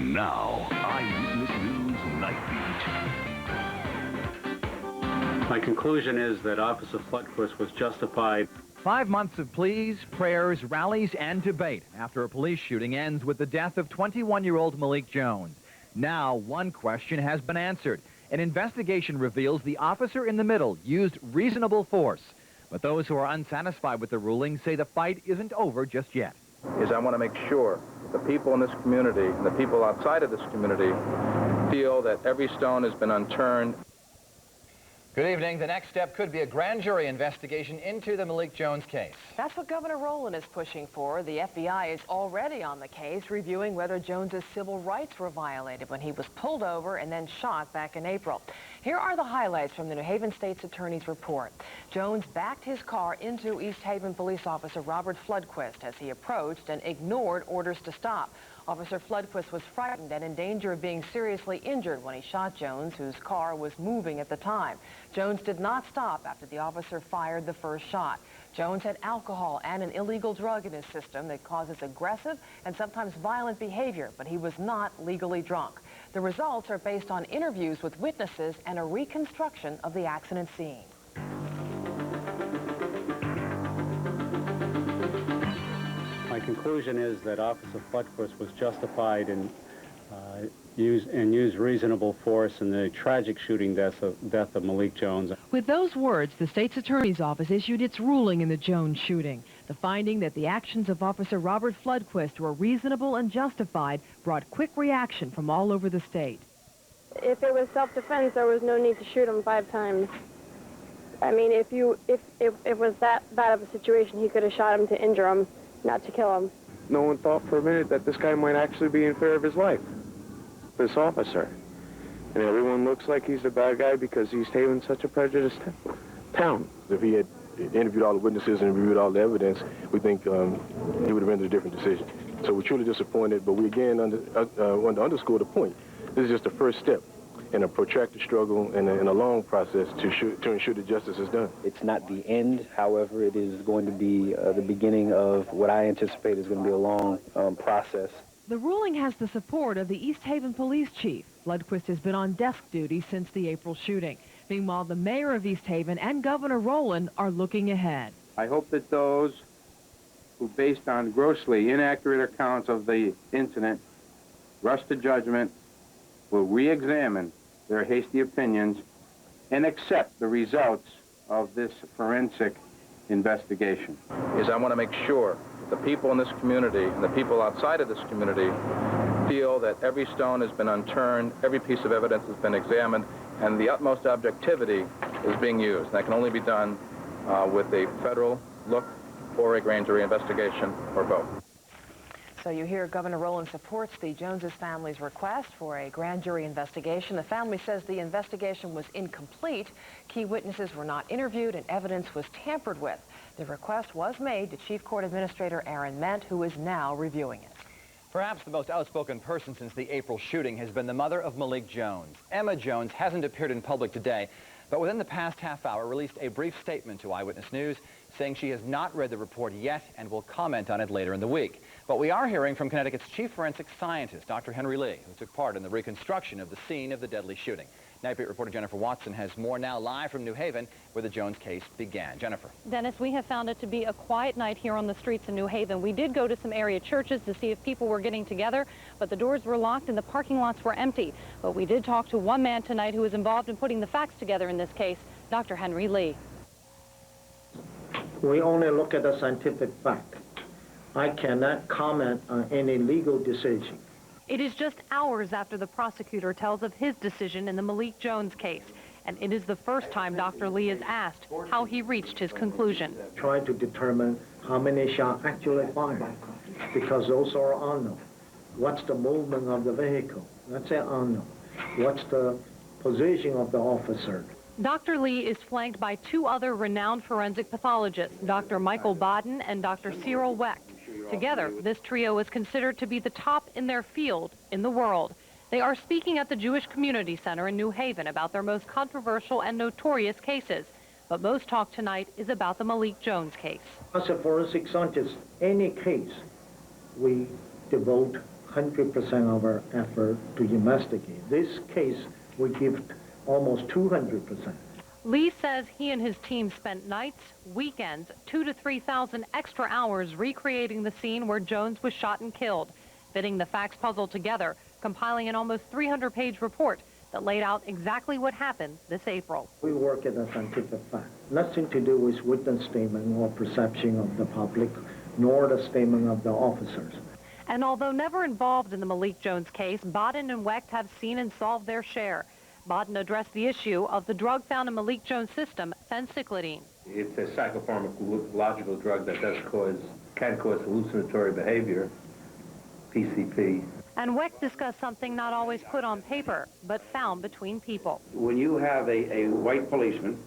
Now, Eyewitness News NightBEAT. My conclusion is that Officer Floodquist was justified. 5 months of pleas, prayers, rallies, and debate after a police shooting ends with the death of 21-year-old Malik Jones. Now, one question has been answered. An investigation reveals the officer in the middle used reasonable force. But those who are unsatisfied with the ruling say the fight isn't over just yet. I want to make sure the people in this community and the people outside of this community feel that every stone has been unturned. Good evening. The next step could be a grand jury investigation into the Malik Jones case. That's what Governor Rowland is pushing for. The FBI is already on the case, reviewing whether Jones's civil rights were violated when he was pulled over and then shot back in April. Here are the highlights from the New Haven State's Attorney's report. Jones backed his car into East Haven police officer Robert Floodquist as he approached and ignored orders to stop. Officer Floodquist was frightened and in danger of being seriously injured when he shot Jones, whose car was moving at the time. Jones did not stop after the officer fired the first shot. Jones had alcohol and an illegal drug in his system that causes aggressive and sometimes violent behavior, but he was not legally drunk. The results are based on interviews with witnesses and a reconstruction of the accident scene. My conclusion is that Officer Floodquist was justified in used reasonable force in the tragic shooting death of Malik Jones. With those words, the state's attorney's office issued its ruling in the Jones shooting. The finding that the actions of Officer Robert Floodquist were reasonable and justified brought quick reaction from all over the state. If it was self-defense, there was no need to shoot him 5 times. I mean, if it was that bad of a situation, he could have shot him to injure him, not to kill him. No one thought for a minute that this guy might actually be in fear of his life, this officer. And everyone looks like he's a bad guy because East Haven's such a prejudiced town. If he had interviewed all the witnesses and reviewed all the evidence, we think he would have rendered a different decision. So we're truly disappointed, but we again want to underscore the point. This is just the first step in a protracted struggle and a long process to ensure that justice is done. It's not the end, however, it is going to be the beginning of what I anticipate is going to be a long process. The ruling has the support of the East Haven police chief. Floodquist has been on desk duty since the April shooting. Meanwhile, the mayor of East Haven and Governor Rowland are looking ahead. I hope that those who, based on grossly inaccurate accounts of the incident, rush to judgment, will re-examine their hasty opinions and accept the results of this forensic investigation. I want to make sure the people in this community and the people outside of this community feel that every stone has been unturned, every piece of evidence has been examined, and the utmost objectivity is being used. And that can only be done with a federal look or a grand jury investigation or both. So you hear Governor Rowland supports the Joneses family's request for a grand jury investigation. The family says the investigation was incomplete. Key witnesses were not interviewed and evidence was tampered with. The request was made to Chief Court Administrator Aaron Ment, who is now reviewing it. Perhaps the most outspoken person since the April shooting has been the mother of Malik Jones. Emma Jones hasn't appeared in public today, but within the past half hour released a brief statement to Eyewitness News saying she has not read the report yet and will comment on it later in the week. But we are hearing from Connecticut's chief forensic scientist, Dr. Henry Lee, who took part in the reconstruction of the scene of the deadly shooting. NightBEAT reporter Jennifer Watson has more now live from New Haven, where the Jones case began. Jennifer. Dennis, we have found it to be a quiet night here on the streets in New Haven. We did go to some area churches to see if people were getting together, but the doors were locked and the parking lots were empty. But we did talk to one man tonight who was involved in putting the facts together in this case, Dr. Henry Lee. We only look at the scientific fact. I cannot comment on any legal decision. It is just hours after the prosecutor tells of his decision in the Malik Jones case, and it is the first time Dr. Lee is asked how he reached his conclusion. Try to determine how many shots actually fired, because those are unknown. What's the movement of the vehicle? That's an unknown. What's the position of the officer? Dr. Lee is flanked by 2 other renowned forensic pathologists, Dr. Michael Baden and Dr. Cyril Wecht. Together, this trio is considered to be the top in their field in the world. They are speaking at the Jewish Community Center in New Haven about their most controversial and notorious cases. But most talk tonight is about the Malik Jones case. As a forensic scientist, any case, we devote 100% of our effort to investigate. This case, we give almost 200%. Lee says he and his team spent nights, weekends, 2,000 to 3,000 extra hours recreating the scene where Jones was shot and killed, fitting the facts puzzle together, compiling an almost 300-page report that laid out exactly what happened this April. We work at a scientific fact. Nothing to do with witness statement or perception of the public, nor the statement of the officers. And although never involved in the Malik Jones case, Baden and Wecht have seen and solved their share. Baden addressed the issue of the drug found in Malik Jones' system, phencyclidine. It's a psychopharmacological drug that can cause hallucinatory behavior, PCP. And Wecht discussed something not always put on paper, but found between people. When you have a white policeman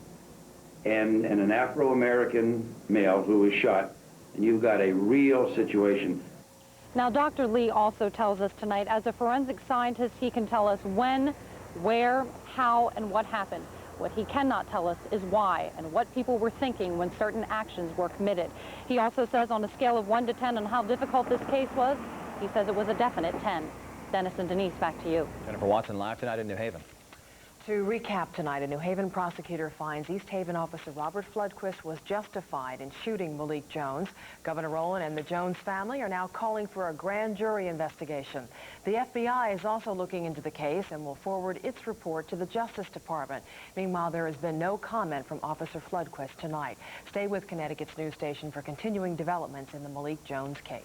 and an Afro-American male who is shot, and you've got a real situation. Now, Dr. Lee also tells us tonight, as a forensic scientist, he can tell us when, where, how, and what happened. What he cannot tell us is why and what people were thinking when certain actions were committed. He also says on a scale of 1 to 10 on how difficult this case was, he says it was a definite 10. Dennis and Denise, back to you. Jennifer Watson live tonight in New Haven. To recap tonight, a New Haven prosecutor finds East Haven officer Robert Floodquist was justified in shooting Malik Jones. Governor Rowland and the Jones family are now calling for a grand jury investigation. The FBI is also looking into the case and will forward its report to the Justice Department. Meanwhile, there has been no comment from Officer Floodquist tonight. Stay with Connecticut's news station for continuing developments in the Malik Jones case.